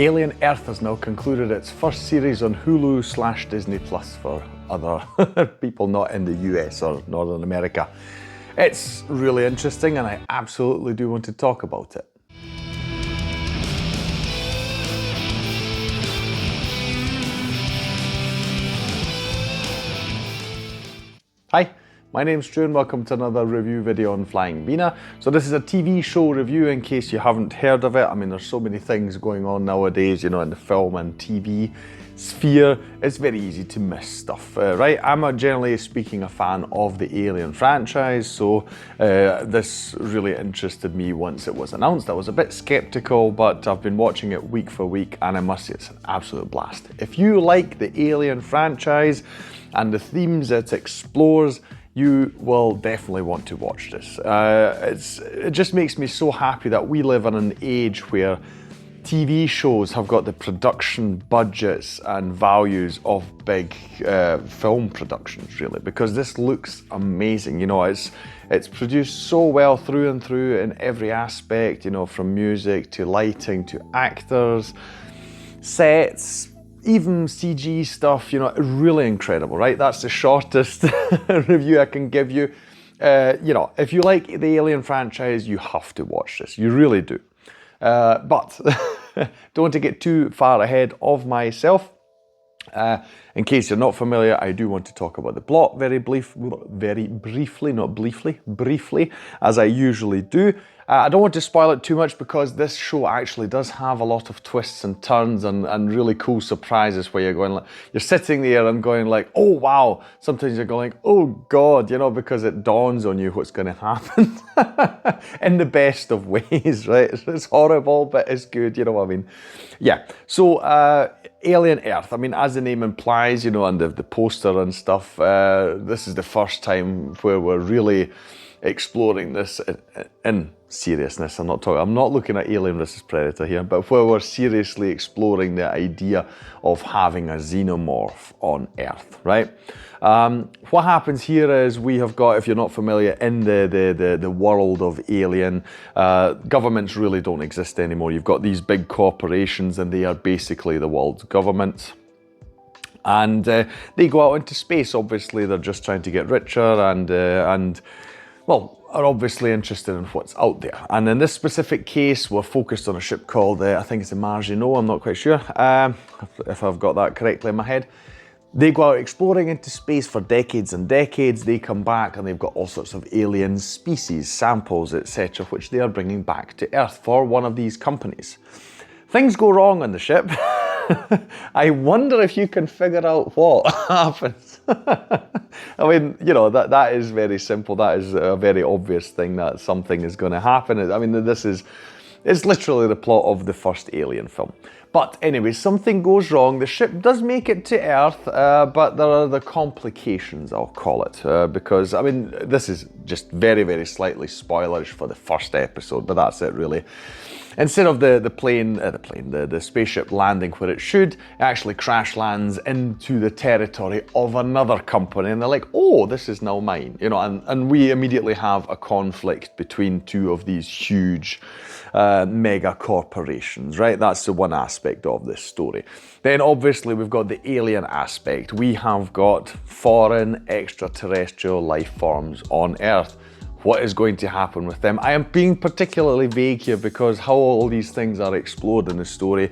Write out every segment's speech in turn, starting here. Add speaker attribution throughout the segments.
Speaker 1: Alien Earth has now concluded its first series on Hulu/Disney Plus for other people not in the US or Northern America. It's really interesting and I absolutely do want to talk about it. Hi, my name's Stu and welcome to another review video on Flying Wiener. So this is a TV show review in case you haven't heard of it. I mean, there's so many things going on nowadays, you know, in the film and TV sphere. It's very easy to miss stuff, right? I'm generally speaking a fan of the Alien franchise, so this really interested me once it was announced. I was a bit skeptical, but I've been watching it week for week and I must say it's an absolute blast. If you like the Alien franchise and the themes it explores, you will definitely want to watch this. It just makes me so happy that we live in an age where TV shows have got the production budgets and values of big film productions, really, because this looks amazing. You know, it's produced so well through and through in every aspect, you know, from music to lighting to actors, sets, even CG stuff, you know, really incredible, right? That's the shortest review I can give you. You know, if you like the Alien franchise, you have to watch this. You really do. But don't want to get too far ahead of myself. In case you're not familiar, I do want to talk about the plot very briefly, not bleefly, briefly, as I usually do. I don't want to spoil it too much because this show actually does have a lot of twists and turns and really cool surprises where you're sitting there and going like, oh wow. Sometimes you're going, oh God, you know, because it dawns on you what's going to happen in the best of ways, right? It's horrible, but it's good, you know what I mean? Yeah, so Alien Earth, I mean, as the name implies, you know, and the poster and stuff, this is the first time where we're really exploring this in seriousness. I'm not looking at Alien vs Predator here, but where we're seriously exploring the idea of having a xenomorph on Earth, right? What happens here is we have got, if you're not familiar, in the world of Alien, governments really don't exist anymore. You've got these big corporations and they are basically the world's governments. And they go out into space. Obviously, they're just trying to get richer and well, are obviously interested in what's out there. And in this specific case, we're focused on a ship called, I think it's the Maginot, I'm not quite sure, if I've got that correctly in my head. They go out exploring into space for decades and decades. They come back and they've got all sorts of alien species, samples, etc., which they are bringing back to Earth for one of these companies. Things go wrong on the ship. I wonder if you can figure out what happens. I mean, you know, that is very simple. That is a very obvious thing that something is going to happen. I mean, it's literally the plot of the first Alien film. But anyway, something goes wrong. The ship does make it to Earth, but there are the complications, I'll call it. Because, I mean, this is just very, very slightly spoilerish for the first episode, but that's it really. Instead of the spaceship landing where it should, it actually crash lands into the territory of another company, and they're like, oh, this is now mine, you know, and we immediately have a conflict between two of these huge mega corporations, right? That's the one aspect of this story. Then obviously we've got the alien aspect. We have got foreign extraterrestrial life forms on Earth. What is going to happen with them? I am being particularly vague here because how all these things are explored in the story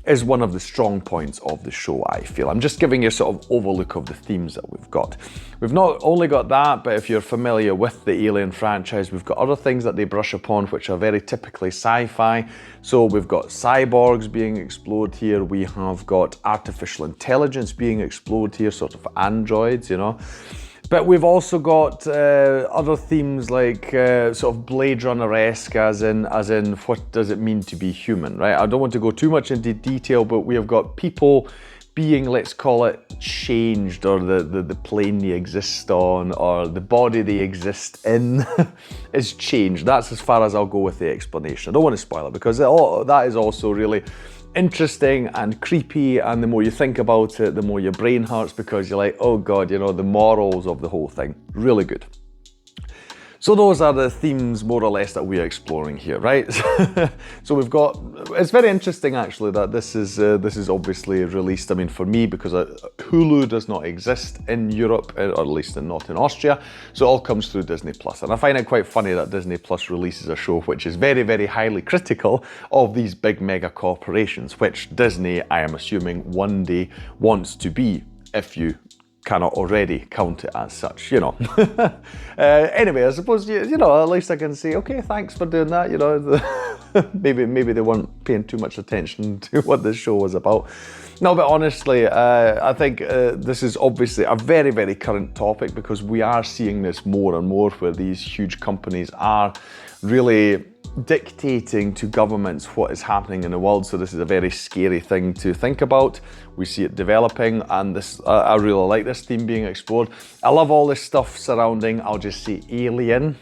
Speaker 1: is one of the strong points of the show, I feel. I'm just giving you a sort of overlook of the themes that we've got. We've not only got that, but if you're familiar with the Alien franchise, we've got other things that they brush upon which are very typically sci-fi. So we've got cyborgs being explored here. We have got artificial intelligence being explored here, sort of androids, you know. But we've also got other themes like sort of Blade Runner-esque, as in what does it mean to be human, right? I don't want to go too much into detail, but we have got people being, let's call it, changed, or the plane they exist on, or the body they exist in is changed. That's as far as I'll go with the explanation. I don't want to spoil it because that is also really interesting and creepy, and the more you think about it, the more your brain hurts because you're like, oh God, you know, the morals of the whole thing. Really good. So those are the themes, more or less, that we are exploring here, right? So we've got, it's very interesting actually that this is obviously released, I mean for me, because Hulu does not exist in Europe, or at least not in Austria, so it all comes through Disney Plus. And I find it quite funny that Disney Plus releases a show which is very, very highly critical of these big mega corporations, which Disney, I am assuming, one day wants to be, if you cannot already count it as such, you know. Anyway, I suppose, you know, at least I can say, okay, thanks for doing that, you know. maybe they weren't paying too much attention to what this show was about. No, but honestly, I think this is obviously a very, very current topic, because we are seeing this more and more, where these huge companies are really dictating to governments what is happening in the world. So this is a very scary thing to think about. We see it developing, and this I really like this theme being explored. I love all this stuff surrounding, I'll just say, alien.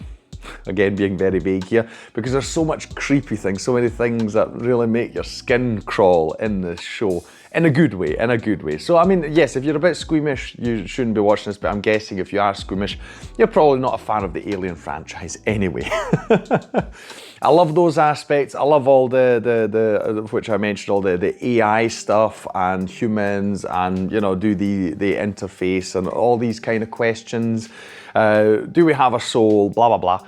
Speaker 1: Again, being very vague here, because there's so much creepy things, so many things that really make your skin crawl in this show, in a good way, in a good way. So I mean, yes, if you're a bit squeamish, you shouldn't be watching this, but I'm guessing if you are squeamish, you're probably not a fan of the Alien franchise anyway. I love those aspects. I love all the which I mentioned, all the AI stuff and humans, and, you know, do the interface and all these kind of questions. Do we have a soul? Blah, blah, blah.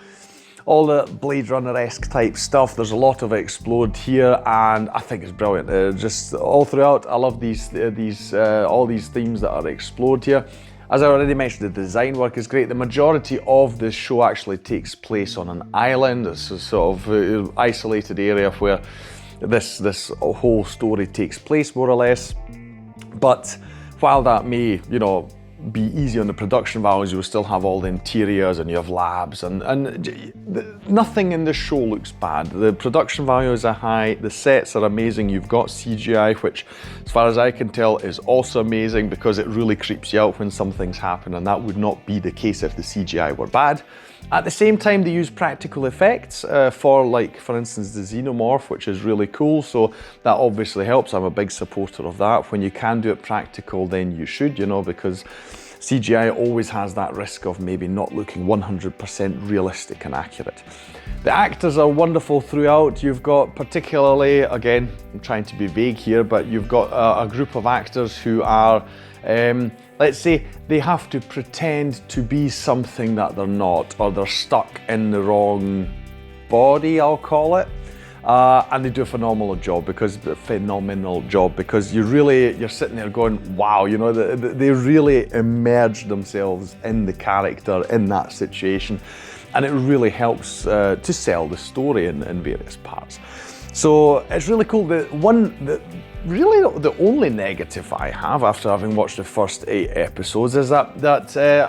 Speaker 1: All the Blade Runner-esque type stuff. There's a lot of it explored here, and I think it's brilliant. Just all throughout, I love all these themes that are explored here. As I already mentioned, the design work is great. The majority of this show actually takes place on an island. It's a sort of isolated area where this whole story takes place, more or less. But while that may, you know, be easy on the production values, you will still have all the interiors, and you have labs, and nothing in the show looks bad. The production values are high, the sets are amazing. You've got CGI, which, as far as I can tell, is also amazing, because it really creeps you out when some things happen, and that would not be the case if the CGI were bad. At the same time, they use practical effects for, like, for instance, the xenomorph, which is really cool, so that obviously helps. I'm a big supporter of that. When you can do it practical, then you should, you know, because CGI always has that risk of maybe not looking 100% realistic and accurate. The actors are wonderful throughout. You've got, particularly, again, I'm trying to be vague here, but you've got a group of actors who are, let's say, they have to pretend to be something that they're not, or they're stuck in the wrong body, I'll call it. And they do a phenomenal job, because you're sitting there going, wow, you know, they really immerse themselves in the character, in that situation, and it really helps to sell the story in various parts. So it's really cool. Really the only negative I have after having watched the first 8 episodes is that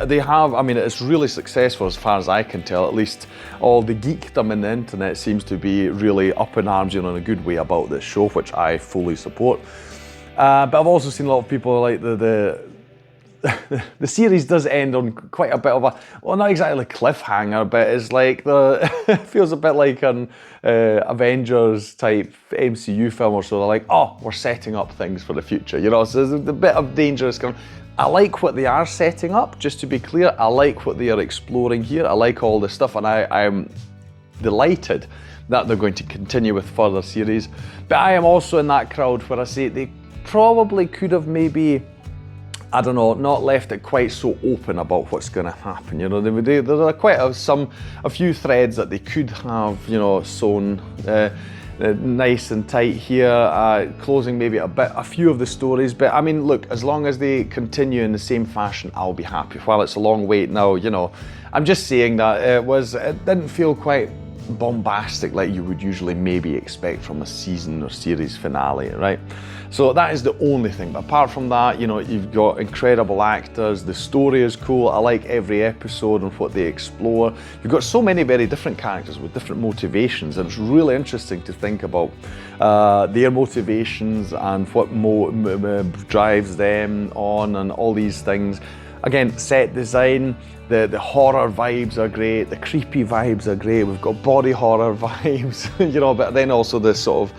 Speaker 1: they have, I mean, it's really successful as far as I can tell. At least all the geekdom in the internet seems to be really up in arms, you know, in a good way about this show, which I fully support. But I've also seen a lot of people like the series does end on quite a bit of a, well, not exactly a cliffhanger, but it's like it feels a bit like an Avengers type MCU film or so. They're like, oh, we're setting up things for the future, you know, so there's a bit of dangerous kind of, I like what they are setting up, just to be clear. I like what they are exploring here. I like all this stuff, and I'm delighted that they're going to continue with further series. But I am also in that crowd where I say they probably could have maybe, I don't know, not left it quite so open about what's going to happen. You know, there are quite a few threads that they could have, you know, sewn nice and tight here, closing maybe a few of the stories. But I mean, look, as long as they continue in the same fashion, I'll be happy. While it's a long wait now, you know, I'm just saying that it didn't feel quite bombastic like you would usually maybe expect from a season or series finale, right? So that is the only thing. But apart from that, you know, you've got incredible actors, the story is cool, I like every episode and what they explore. You've got so many very different characters with different motivations, and it's really interesting to think about their motivations and what drives them on, and all these things. Again, set design, the horror vibes are great, the creepy vibes are great, we've got body horror vibes, you know, but then also this sort of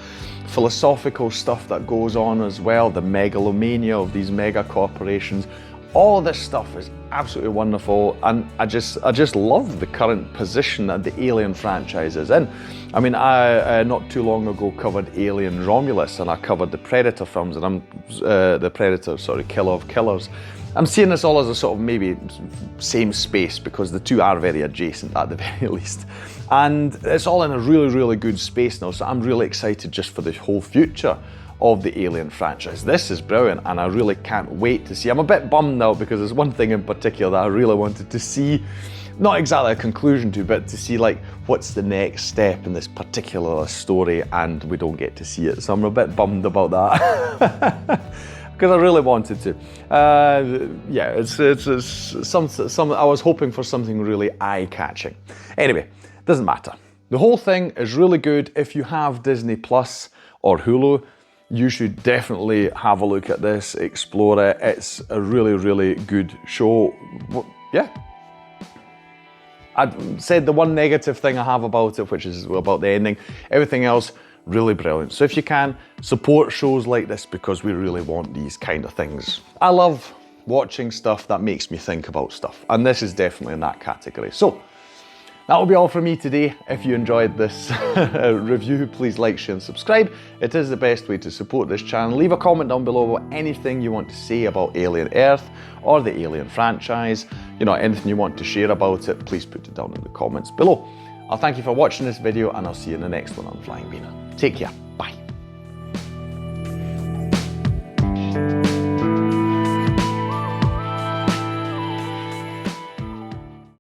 Speaker 1: philosophical stuff that goes on as well, the megalomania of these mega corporations. All this stuff is absolutely wonderful, and I just love the current position that the Alien franchise is in. I mean, I not too long ago covered Alien Romulus, and I covered the Predator films, and Killer of Killers. I'm seeing this all as a sort of maybe same space, because the two are very adjacent at the very least. And it's all in a really, really good space now, so I'm really excited just for the whole future of the Alien franchise. This is brilliant, and I really can't wait to see. I'm a bit bummed now because there's one thing in particular that I really wanted to see, not exactly a conclusion to, but to see like what's the next step in this particular story, and we don't get to see it. So I'm a bit bummed about that. Because I really wanted to. Yeah, it's some. I was hoping for something really eye-catching. Anyway, doesn't matter. The whole thing is really good. If you have Disney Plus or Hulu, you should definitely have a look at this, explore it. It's a really, really good show. Yeah. I said the one negative thing I have about it, which is about the ending. Everything else, really brilliant. So if you can, support shows like this, because we really want these kind of things. I love watching stuff that makes me think about stuff, and this is definitely in that category. So that will be all from me today. If you enjoyed this review, please like, share and subscribe. It is the best way to support this channel. Leave a comment down below about anything you want to say about Alien Earth or the Alien franchise. You know, anything you want to share about it, please put it down in the comments below. I'll thank you for watching this video, and I'll see you in the next one on Flying Wiener. Take care.